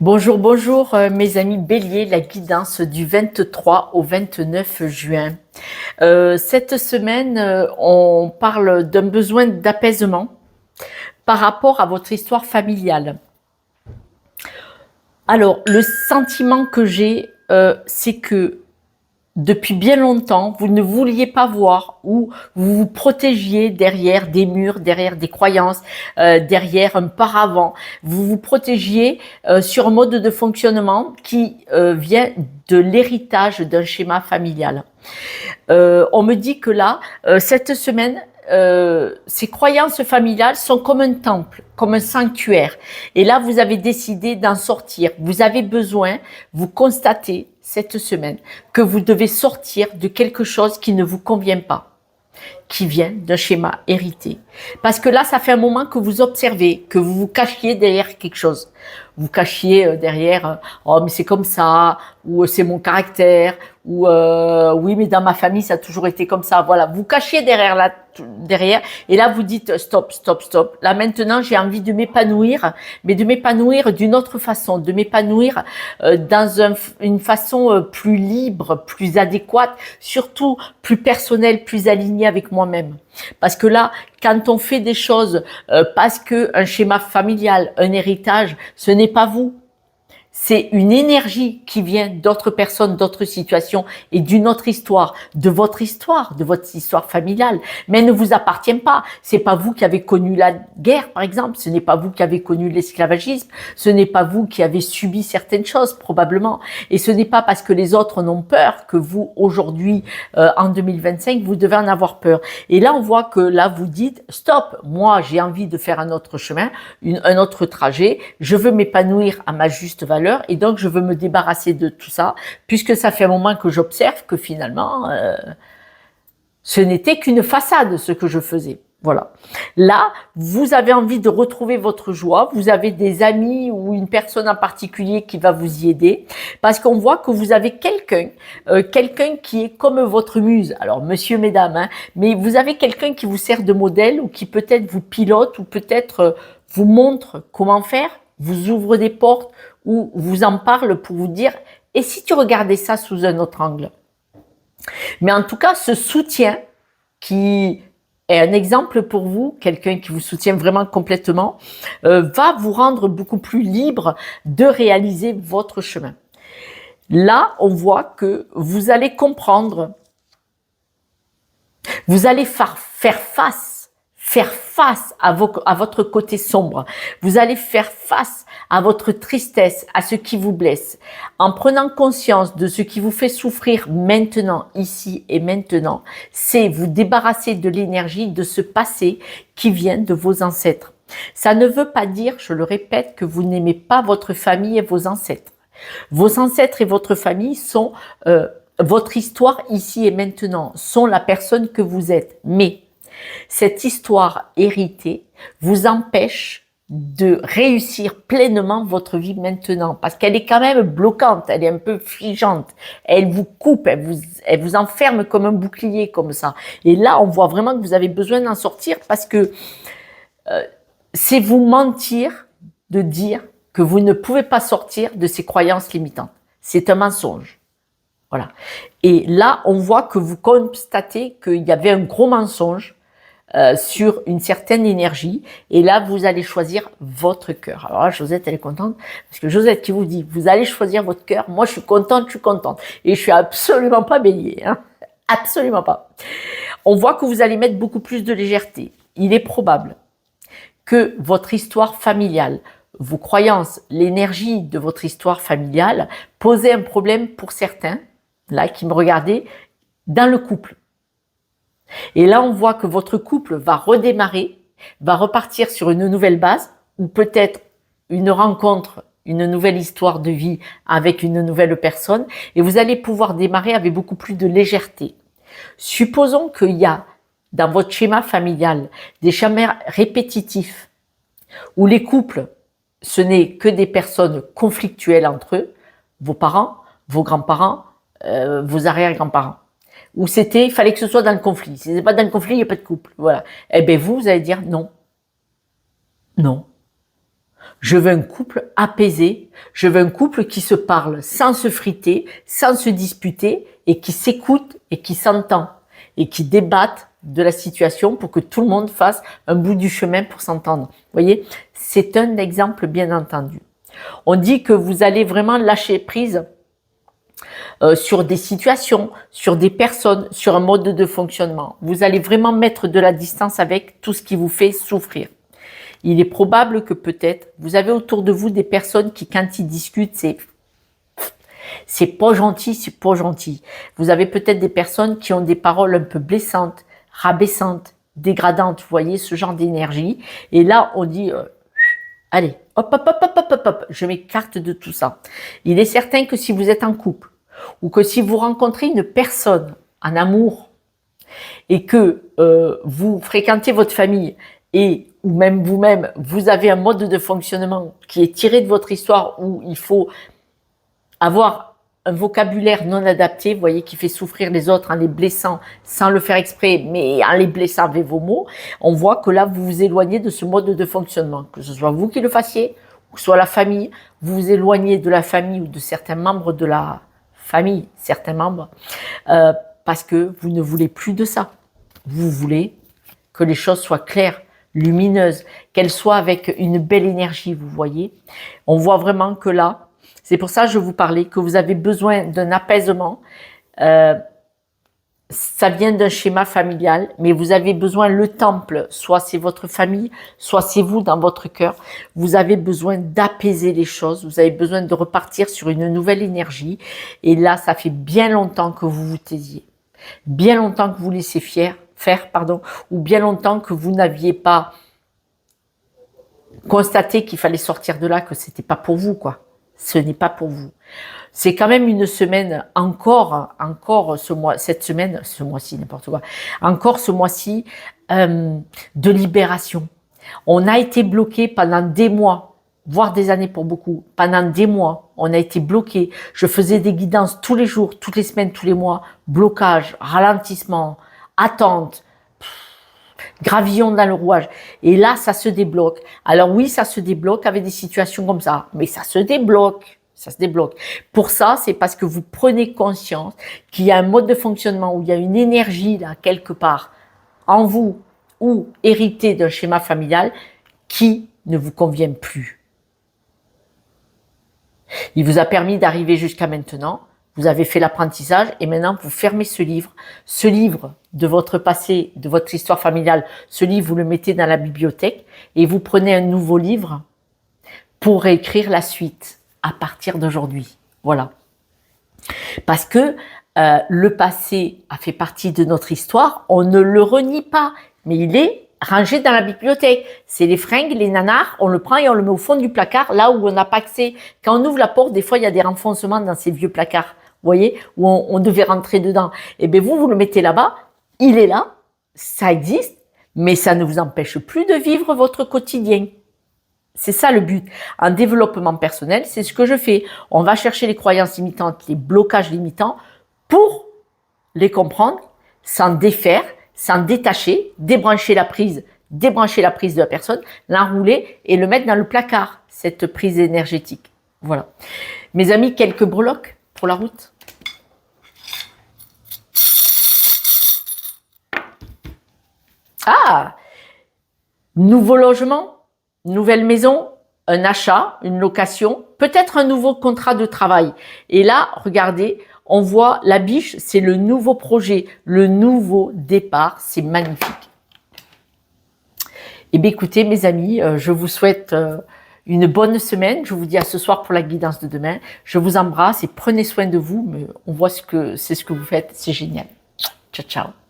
Bonjour, bonjour mes amis Bélier, la guidance du 23 au 29 juin. Cette semaine, on parle d'un besoin d'apaisement par rapport à votre histoire familiale. Alors, le sentiment que j'ai, c'est que depuis bien longtemps, vous ne vouliez pas voir ou vous vous protégiez derrière des murs, derrière des croyances, derrière un paravent. Vous vous protégiez sur un mode de fonctionnement qui vient de l'héritage d'un schéma familial. On me dit que là, cette semaine, ces croyances familiales sont comme un temple, comme un sanctuaire. Et là, vous avez décidé d'en sortir. Vous avez besoin, vous constatez cette semaine que vous devez sortir de quelque chose qui ne vous convient pas, qui vient d'un schéma hérité. Parce que là, ça fait un moment que vous observez, que vous vous cachiez derrière quelque chose. Vous cachiez derrière, oh mais c'est comme ça, ou c'est mon caractère, ou oui mais dans ma famille ça a toujours été comme ça. Voilà, vous cachiez derrière, et là vous dites stop, stop, stop. Là maintenant j'ai envie de m'épanouir, mais de m'épanouir d'une autre façon, de m'épanouir dans une façon plus libre, plus adéquate, surtout plus personnelle, plus alignée avec moi-même. Parce que là, quand on fait des choses parce que un schéma familial, un héritage, ce n'est pas vous. C'est une énergie qui vient d'autres personnes, d'autres situations et d'une autre histoire, de votre histoire familiale. Mais elle ne vous appartient pas. C'est pas vous qui avez connu la guerre, par exemple. Ce n'est pas vous qui avez connu l'esclavagisme. Ce n'est pas vous qui avez subi certaines choses, probablement. Et ce n'est pas parce que les autres en ont peur que vous, aujourd'hui, en 2025, vous devez en avoir peur. Et là, on voit que là, vous dites, stop, moi, j'ai envie de faire un autre chemin, un autre trajet. Je veux m'épanouir à ma juste valeur. Et donc, je veux me débarrasser de tout ça, puisque ça fait un moment que j'observe que finalement, ce n'était qu'une façade, ce que je faisais. Voilà. Là, vous avez envie de retrouver votre joie, vous avez des amis ou une personne en particulier qui va vous y aider, parce qu'on voit que vous avez quelqu'un qui est comme votre muse. Alors, monsieur, mesdames, hein, mais vous avez quelqu'un qui vous sert de modèle ou qui peut-être vous pilote ou peut-être vous montre comment faire, vous ouvre des portes ou vous en parle pour vous dire « et si tu regardais ça sous un autre angle ?» Mais en tout cas, ce soutien qui est un exemple pour vous, quelqu'un qui vous soutient vraiment complètement, va vous rendre beaucoup plus libre de réaliser votre chemin. Là, on voit que vous allez comprendre, vous allez faire face à votre côté sombre. Vous allez faire face à votre tristesse, à ce qui vous blesse. En prenant conscience de ce qui vous fait souffrir maintenant, ici et maintenant, c'est vous débarrasser de l'énergie de ce passé qui vient de vos ancêtres. Ça ne veut pas dire, je le répète, que vous n'aimez pas votre famille et vos ancêtres. Vos ancêtres et votre famille sont votre histoire ici et maintenant, sont la personne que vous êtes. Mais cette histoire héritée vous empêche de réussir pleinement votre vie maintenant, parce qu'elle est quand même bloquante, elle est un peu figeante, elle vous coupe, elle vous enferme comme un bouclier comme ça. Et là, on voit vraiment que vous avez besoin d'en sortir, parce que c'est vous mentir de dire que vous ne pouvez pas sortir de ces croyances limitantes. C'est un mensonge. Voilà. Et là, on voit que vous constatez qu'il y avait un gros mensonge sur une certaine énergie, et là vous allez choisir votre cœur. Alors là, Josette elle est contente, parce que Josette qui vous dit vous allez choisir votre cœur, moi je suis contente, et je suis absolument pas bélier, hein, absolument pas. On voit que vous allez mettre beaucoup plus de légèreté. Il est probable que votre histoire familiale, vos croyances, l'énergie de votre histoire familiale posait un problème pour certains, là qui me regardaient, dans le couple. Et là, on voit que votre couple va redémarrer, va repartir sur une nouvelle base, ou peut-être une rencontre, une nouvelle histoire de vie avec une nouvelle personne, et vous allez pouvoir démarrer avec beaucoup plus de légèreté. Supposons qu'il y a dans votre schéma familial des schémas répétitifs, où les couples, ce n'est que des personnes conflictuelles entre eux, vos parents, vos grands-parents, vos arrière-grands-parents. Où c'était, il fallait que ce soit dans le conflit. Si c'est pas dans le conflit, il n'y a pas de couple. Voilà. Eh bien, vous allez dire non. Non. Je veux un couple apaisé, je veux un couple qui se parle sans se friter, sans se disputer et qui s'écoute et qui s'entend et qui débatte de la situation pour que tout le monde fasse un bout du chemin pour s'entendre. Vous voyez, c'est un exemple bien entendu. On dit que vous allez vraiment lâcher prise sur des situations, sur des personnes, sur un mode de fonctionnement. Vous allez vraiment mettre de la distance avec tout ce qui vous fait souffrir. Il est probable que peut-être vous avez autour de vous des personnes qui, quand ils discutent, c'est pas gentil, c'est pas gentil. Vous avez peut-être des personnes qui ont des paroles un peu blessantes, rabaissantes, dégradantes, vous voyez, ce genre d'énergie. Et là, on dit, allez, hop, hop, hop, hop, hop, hop, hop, je m'écarte de tout ça. Il est certain que si vous êtes en couple, ou que si vous rencontrez une personne en amour, et que vous fréquentez votre famille, et ou même vous-même, vous avez un mode de fonctionnement qui est tiré de votre histoire où il faut avoir un vocabulaire non adapté, vous voyez, qui fait souffrir les autres en les blessant sans le faire exprès, mais en les blessant avec vos mots, on voit que là, vous vous éloignez de ce mode de fonctionnement. Que ce soit vous qui le fassiez, ou que ce soit la famille, vous vous éloignez de la famille ou de certains membres de la famille, certains membres, parce que vous ne voulez plus de ça. Vous voulez que les choses soient claires, lumineuses, qu'elles soient avec une belle énergie, vous voyez. On voit vraiment que là, c'est pour ça que je vous parlais, que vous avez besoin d'un apaisement. Ça vient d'un schéma familial, mais vous avez besoin, le temple, soit c'est votre famille, soit c'est vous dans votre cœur. Vous avez besoin d'apaiser les choses, vous avez besoin de repartir sur une nouvelle énergie. Et là, ça fait bien longtemps que vous vous taisiez, bien longtemps que vous laissez faire, ou bien longtemps que vous n'aviez pas constaté qu'il fallait sortir de là, que c'était pas pour vous, quoi. Ce n'est pas pour vous. C'est quand même une semaine encore ce mois-ci, n'importe quoi, encore ce mois-ci de libération. On a été bloqué pendant des mois, voire des années pour beaucoup. Pendant des mois, on a été bloqué. Je faisais des guidances tous les jours, toutes les semaines, tous les mois. Blocage, ralentissement, attente, gravillon dans le rouage. Et là, ça se débloque. Alors oui, ça se débloque avec des situations comme ça, mais ça se débloque. Ça se débloque. Pour ça, c'est parce que vous prenez conscience qu'il y a un mode de fonctionnement où il y a une énergie là, quelque part, en vous, ou héritée d'un schéma familial qui ne vous convient plus. Il vous a permis d'arriver jusqu'à maintenant. Vous avez fait l'apprentissage et maintenant vous fermez ce livre de votre passé, de votre histoire familiale. Ce livre, vous le mettez dans la bibliothèque et vous prenez un nouveau livre pour écrire la suite à partir d'aujourd'hui. Voilà. Parce que le passé a fait partie de notre histoire, on ne le renie pas, mais il est rangé dans la bibliothèque. C'est les fringues, les nanars, on le prend et on le met au fond du placard, là où on n'a pas accès. Quand on ouvre la porte, des fois, il y a des renfoncements dans ces vieux placards, vous voyez, où on devait rentrer dedans. Et bien vous le mettez là-bas, il est là, ça existe, mais ça ne vous empêche plus de vivre votre quotidien. C'est ça le but. En développement personnel, c'est ce que je fais. On va chercher les croyances limitantes, les blocages limitants pour les comprendre, s'en défaire, s'en détacher, débrancher la prise de la personne, l'enrouler et le mettre dans le placard, cette prise énergétique. Voilà. Mes amis, quelques breloques pour la route. Ah! Nouveau logement, nouvelle maison, un achat, une location, peut-être un nouveau contrat de travail. Et là, regardez, on voit la biche, c'est le nouveau projet, le nouveau départ, c'est magnifique. Eh bien écoutez mes amis, je vous souhaite une bonne semaine. Je vous dis à ce soir pour la guidance de demain. Je vous embrasse et prenez soin de vous. Mais on voit c'est ce que vous faites, c'est génial. Ciao, ciao.